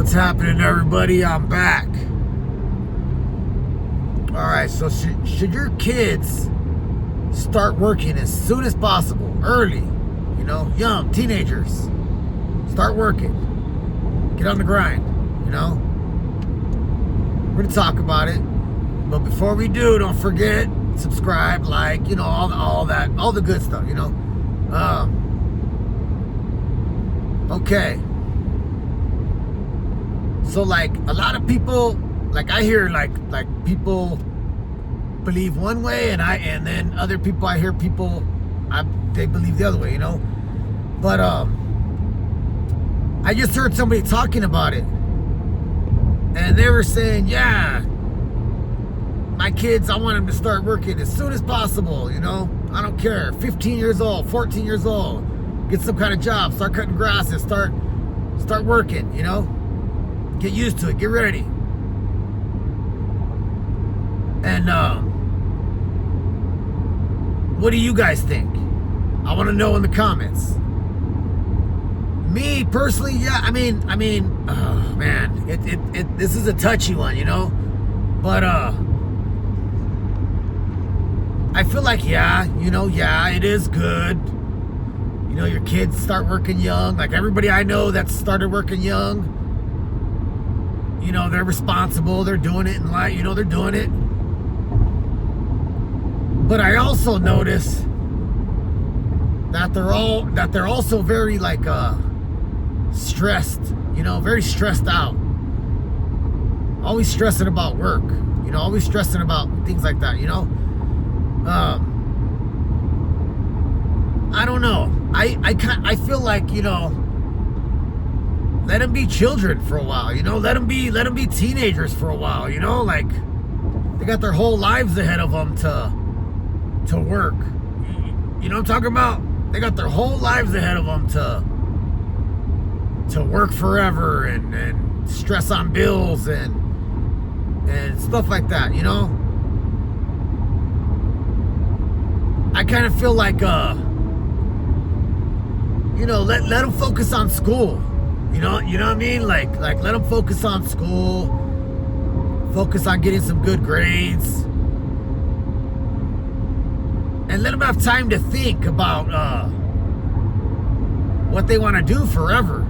What's happening, everybody? I'm back. Alright, so should your kids start working as soon as possible, early, young, teenagers? Start working. Get on the grind, We're going to talk about it. But before we do, don't forget, subscribe, like, all that, all the good stuff, Okay. So, like, a lot of people, like, I hear, like people believe one way, and then other people, I hear people, they believe the other way, But, I just heard somebody talking about it, and they were saying, yeah, my kids, I want them to start working as soon as possible, I don't care, 15 years old, 14 years old, get some kind of job, start cutting grass, and start working, Get used to it. Get ready. And what do you guys think? I want to know in the comments. Me personally, yeah. I mean, oh man, this is a touchy one, But I feel like yeah, it is good. Your kids start working young. Like everybody I know that started working young. They're responsible, they're doing it in life, they're doing it. But I also notice that they're also very like stressed, very stressed out. Always stressing about work, always stressing about things like that, I don't know. I feel like, let them be children for a while, let them be teenagers for a while, like they got their whole lives ahead of them to work. You know what I'm talking about? They got their whole lives ahead of them to work forever and stress on bills and stuff like that, I kind of feel like let them focus on school. You know what I mean? Like let them focus on school, focus on getting some good grades, and let them have time to think about what they want to do forever.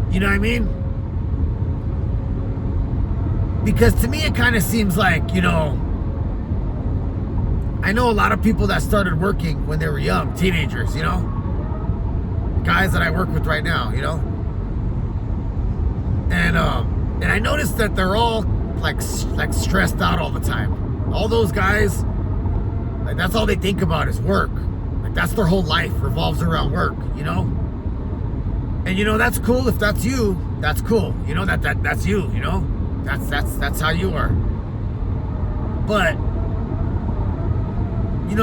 You know what I mean? Because to me it kind of seems like, I know a lot of people that started working when they were young, teenagers, guys that I work with right now, And I noticed that they're all like stressed out all the time. All those guys, like that's all they think about is work. Like that's their whole life revolves around work, And that's cool if that's you. That's cool. That's you, That's how you are. But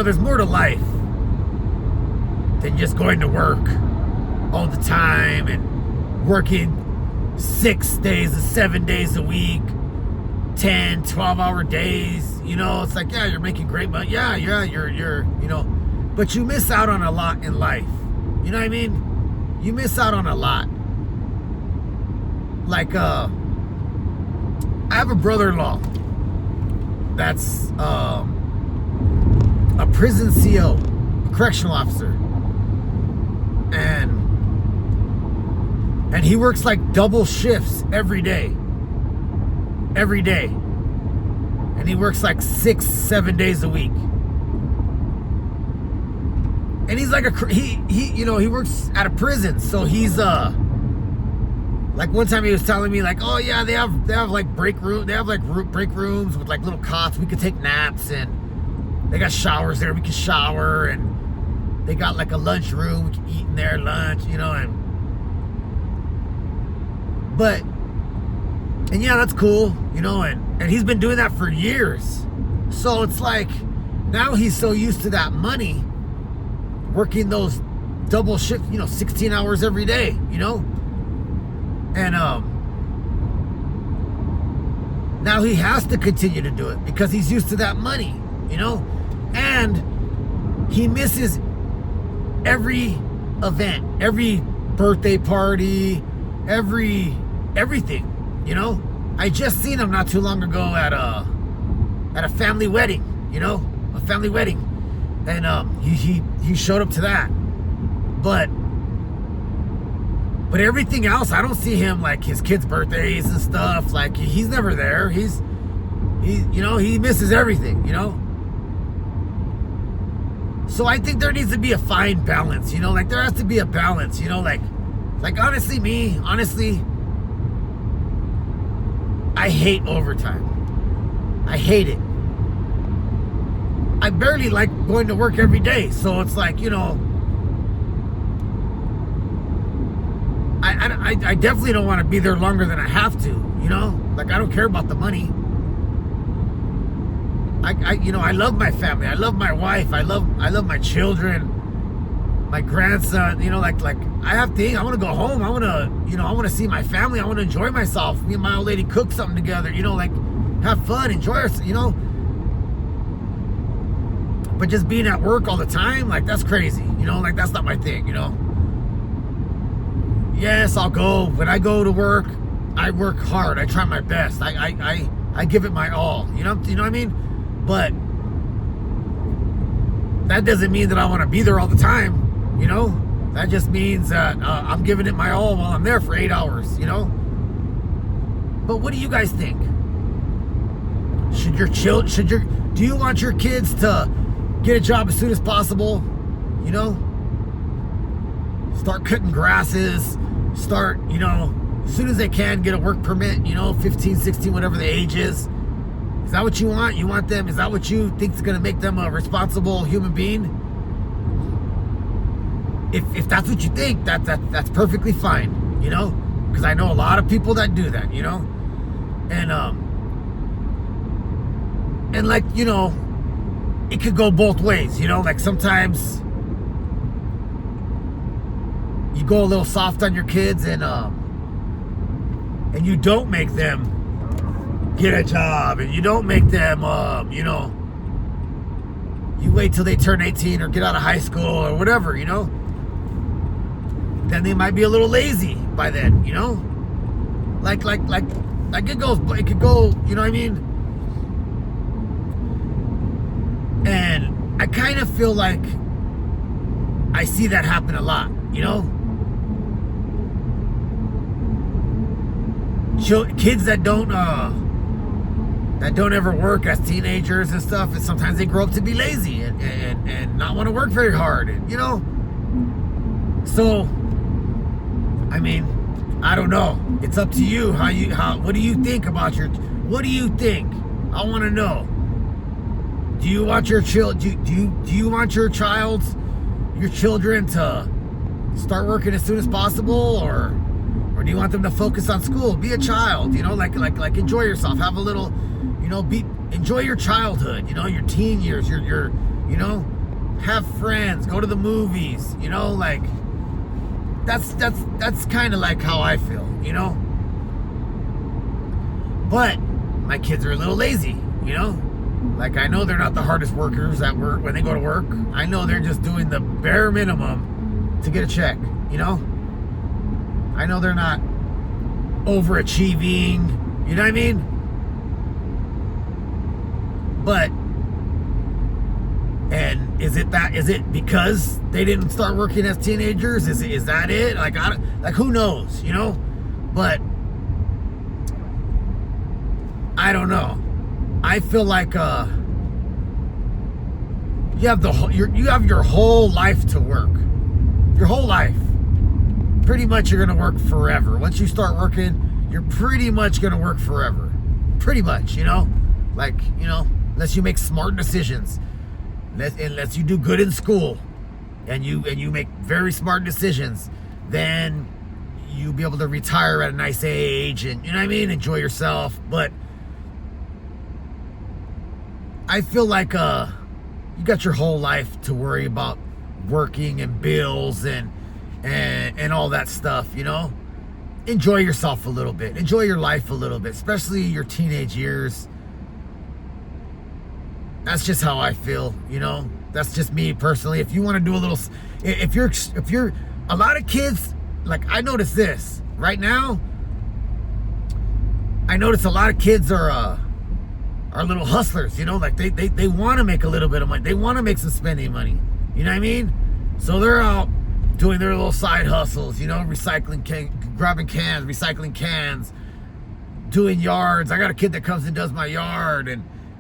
there's more to life than just going to work all the time and working 6 days to 7 days a week, 10, 12-hour days. It's like, yeah, you're making great money. Yeah, you're, but you miss out on a lot in life. You know what I mean? You miss out on a lot. Like, I have a brother-in-law that's a prison CO, a correctional officer. And he works like double shifts every day. And he works like 6-7 days a week. And he's like he works at a prison, so he's like one time he was telling me like, oh yeah, they have like break rooms with like little cots, we could take naps, and they got showers there, we can shower, and they got like a lunch room, we can eat in there lunch, and yeah, that's cool, and he's been doing that for years. So it's like, now he's so used to that money, working those double shifts, 16 hours every day, and now he has to continue to do it because he's used to that money, and he misses every event, every birthday party, every everything, you know. I just seen him not too long ago at a family wedding, you know, a family wedding, and he showed up to that, but everything else, I don't see him, like his kids' birthdays and stuff. Like he's never there. He you know, he misses everything, you know. So I think there needs to be a fine balance, you know, like there has to be a balance, you know, like honestly, I hate overtime. I hate it. I barely like going to work every day, so it's like, you know, I definitely don't want to be there longer than I have to, you know, like I don't care about the money. You know, I love my family. I love my wife. I love my children, my grandson. You know, like I have things. I want to go home. I want to see my family. I want to enjoy myself. Me and my old lady cook something together. You know, like have fun, enjoy ourselves. You know, but just being at work all the time, like that's crazy. You know, like that's not my thing. You know. Yes, I'll go. When I go to work, I work hard. I try my best. I give it my all. You know what I mean? But that doesn't mean that I want to be there all the time, you know? That just means that I'm giving it my all while I'm there for 8 hours, you know? But what do you guys think? Do you want your kids to get a job as soon as possible? You know? Start cutting grasses, start, you know, as soon as they can, get a work permit, you know, 15, 16, whatever the age is. Is that what you want? You want them? Is that what you think is going to make them a responsible human being? If that's what you think, that's perfectly fine, you know? Because I know a lot of people that do that, you know? And like, you know, it could go both ways, you know? Like sometimes you go a little soft on your kids and you don't make them get a job, and you don't make them, you know, you wait till they turn 18 or get out of high school or whatever, you know, then they might be a little lazy by then, you know, like it could go, you know what I mean? And I kind of feel like I see that happen a lot, you know, kids that don't ever work as teenagers and stuff, and sometimes they grow up to be lazy and not want to work very hard, and, you know. So, I mean, I don't know. It's up to you. What do you think about what do you think? I want to know. Do you want your do you want your children to start working as soon as possible, or do you want them to focus on school? Be a child, you know, like enjoy yourself, have a little, you know, enjoy your childhood, you know, your teen years, your you know, have friends, go to the movies, you know, like that's kind of like how I feel, you know. But my kids are a little lazy, you know. Like I know they're not the hardest workers at work when they go to work. I know they're just doing the bare minimum to get a check, you know. I know they're not overachieving, you know what I mean? But, and is it because they didn't start working as teenagers? Is that it? Like who knows, you know? But I don't know. I feel like you have your whole life to work. Your whole life. Pretty much you're gonna work forever. Once you start working, you're pretty much gonna work forever. Pretty much, you know? Like, you know, unless you make smart decisions. Unless you do good in school and you make very smart decisions, then you'll be able to retire at a nice age and, you know what I mean, enjoy yourself. But I feel like you got your whole life to worry about working and bills and all that stuff, you know. Enjoy yourself a little bit. Enjoy your life a little bit, especially your teenage years. That's just how I feel, you know. That's just me personally. If you want to do a little, if you're a lot of kids, like I notice this right now, I notice a lot of kids are little hustlers, you know, like they want to make a little bit of money. They want to make some spending money. You know what I mean? So they're out doing their little side hustles, you know, grabbing cans, recycling cans, doing yards. I got a kid that comes and does my yard,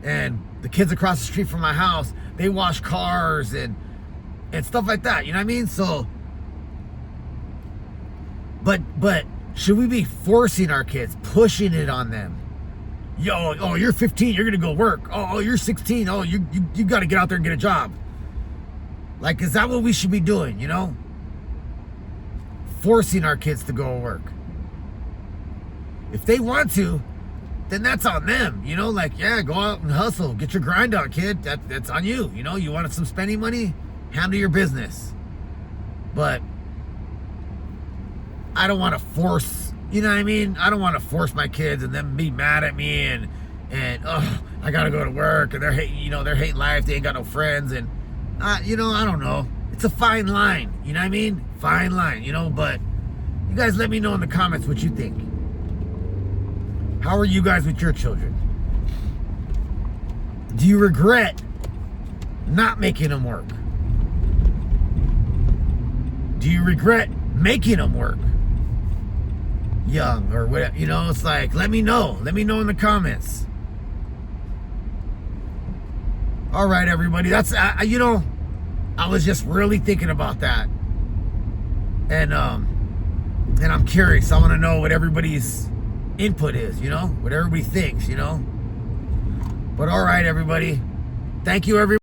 and the kids across the street from my house, they wash cars and stuff like that. You know what I mean? So, but should we be forcing our kids, pushing it on them? Yo, oh, you're 15, you're gonna go work. Oh, you're 16, oh, you gotta get out there and get a job. Like, is that what we should be doing, you know? Forcing our kids to go work. If they want to, then that's on them, you know? Like, yeah, go out and hustle, get your grind on, kid. That's on you, you know? You wanted some spending money? Handle your business. But I don't want to force, you know what I mean? I don't want to force my kids and them be mad at me and oh, I gotta go to work, and they're hating life. They ain't got no friends, and you know, I don't know. It's a fine line, you know what I mean? Fine line, you know. But you guys, let me know in the comments what you think. How are you guys with your children? Do you regret not making them work? Do you regret making them work? Young or whatever, you know, it's like, let me know in the comments. All right, everybody, that's you know, I was just really thinking about that, and I'm curious. I want to know what everybody's input is, you know, what everybody thinks, you know. But all right, everybody, thank you, everybody.